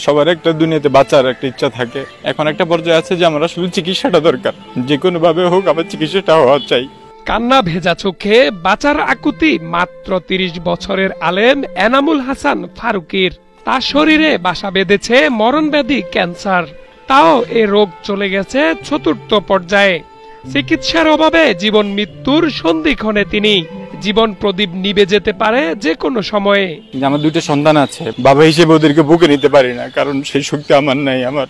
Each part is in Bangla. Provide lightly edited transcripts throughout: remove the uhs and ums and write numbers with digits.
সবার একটা দুনিয়াতে বাঁচার একটা ইচ্ছা থাকে। এখন একটা পর্যায়ে আছে যে আমার আসলে চিকিৎসাটা দরকার, যে কোনো ভাবে হোক আমার চিকিৎসাটা হওয়া চাই। কান্না ভেজা চোখে বাঁচার আকুতি মাত্র ৩০ বছরের আলেম এনামুল হাসান ফারুকীর। তার শরীরে বাসা বেঁধেছে মরণব্যাধি ক্যান্সার, তাও এ রোগ চলে গেছে চতুর্থ পর্যায়ে। চিকিৎসার অভাবে জীবন মৃত্যুর সন্ধিক্ষণে তিনি। জীবন প্রদীপ নিভে যেতে পারে যে কোনো সময়ে। আমার দুইটা সন্তান আছে, বাবা হিসেবে ওদেরকে বুকে নিতে পারি না, কারণ সেই শক্তি আমার নাই। আমার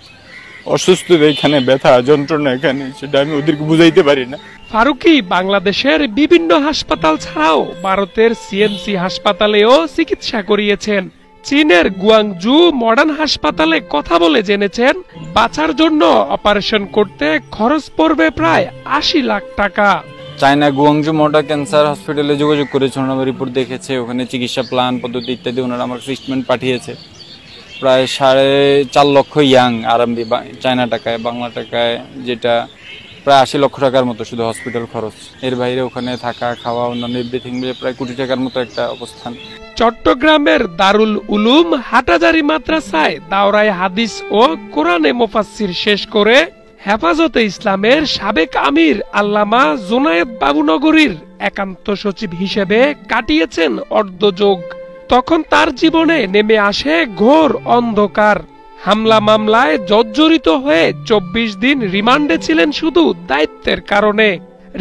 অসুস্থতা এখানে, ব্যথা যন্ত্রণা এখানে, সেটা আমি ওদেরকে বুঝাইতে পারি না। ফারুকী বাংলাদেশের বিভিন্ন হাসপাতাল ছাড়াও ভারতের সিএমসি হাসপাতালেও চিকিৎসা করিয়েছেন। চীনের গুয়াংজু মডার্ন হাসপাতালে কথা বলে জেনেছেন বাঁচার জন্য অপারেশন করতে খরচ পড়বে প্রায় ৮০ লাখ টাকা। চায়না গুয়াংজু মডার্ন ক্যান্সার হসপিটালে যোগাযোগ করেছে, ওনারা রিপোর্ট দেখেছে, ওখানে চিকিৎসা প্ল্যান পদ্ধতি ইত্যাদি ওনারা আমার ট্রিটমেন্ট পাঠিয়েছে। প্রায় 4.5 লক্ষ ইয়াং আরএমবি, চায়না টাকায়, বাংলা টাকায় যেটা প্রায় ৮০ লক্ষ টাকার মতো শুধু হসপিটাল খরচ। এর বাইরে ওখানে থাকা খাওয়া অন্যান্য এভরিথিং মিলে প্রায় কোটি টাকার মতো একটা অবস্থান। চট্টগ্রামের দারুল উলুম হাটাজারি মাদ্রাসায় দাওরায়ে হাদিস ও কোরআনে মুফাসসির শেষ করে হেফাজতে ইসলামের সাবেক আমির আল্লামা জুনায়েদ বাবুনগরীর একান্ত সচিব হিসেবে কাটিয়েছেন অর্ধযুগ। তখন তার জীবনে নেমে আসে ঘোর অন্ধকার। হামলা মামলায় জর্জরিত হয়ে ২৪ দিন রিমান্ডে ছিলেন শুধু দায়িত্বের কারণে।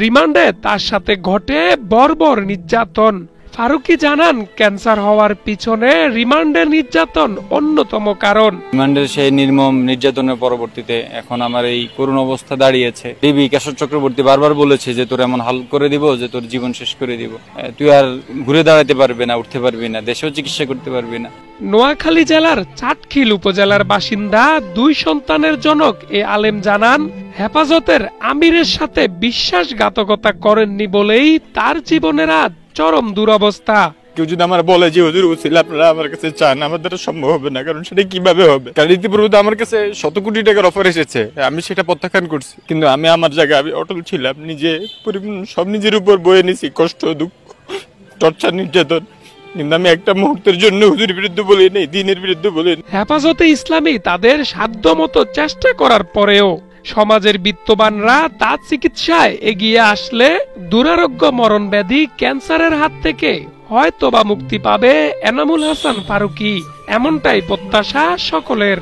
রিমান্ডে তার সাথে ঘটে বর্বর নির্যাতন। ফারুকী জানান, ক্যান্সার হওয়ার পিছনে রিমান্ডের নির্যাতন অন্যতম কারণ। রিমান্ডের সেই নির্মম নির্যাতনের পরবর্তীতে এখন আমার এই করুণ অবস্থা দাঁড়িয়েছে। দেবী কেশর চক্রবর্তী বারবার বলেছে যে তোর এমন হাল করে দিব যে তোর জীবন শেষ করে দিব, তুই আর ঘুরে দাঁড়াতে পারবি না, উঠতে পারবি না, দেশেও চিকিৎসা করতে পারবি না। নোয়াখালী জেলার চাটখিল উপজেলার বাসিন্দা ২ সন্তানের জনক এ আলেম জানান, হেফাজতের আমিরের সাথে বিশ্বাসঘাতকতা করেননি বলেই তার জীবনের আজ চরম দুরবস্থা। কেউ যদি আমার বলে যে হুজুর উসিলা আপনারা আমার কাছে চান, আমার দ্বারা সম্ভব হবে না, কারণ সেটা কিভাবে হবে? কারণ ইতিপূর্বে আমার কাছে শত কোটি টাকার অফার এসেছে, আমি সেটা প্রত্যাখ্যান করছি। কিন্তু আমি আমার জায়গায় আমি অটল ছিলাম, নিজে সব নিজের উপর বয়ে নিছি, কষ্ট, দুঃখ, টর্চার, নির্যাতন। কিন্তু আমি একটা মুহূর্তের জন্য হুজুরের বিরুদ্ধে বলি নাই, দ্বীনের বিরুদ্ধে বলি। হেফাজতে ইসলামী তাদের সাধ্যমতো চেষ্টা করার পরেও সমাজের বিত্তবানরা তার চিকিৎসায় এগিয়ে আসলে দুরারোগ্য মরণব্যাধি ক্যান্সারের হাত থেকে হয়তোবা মুক্তি পাবে এনামুল হাসান ফারুকী। এমনটাই প্রত্যাশা সকলের।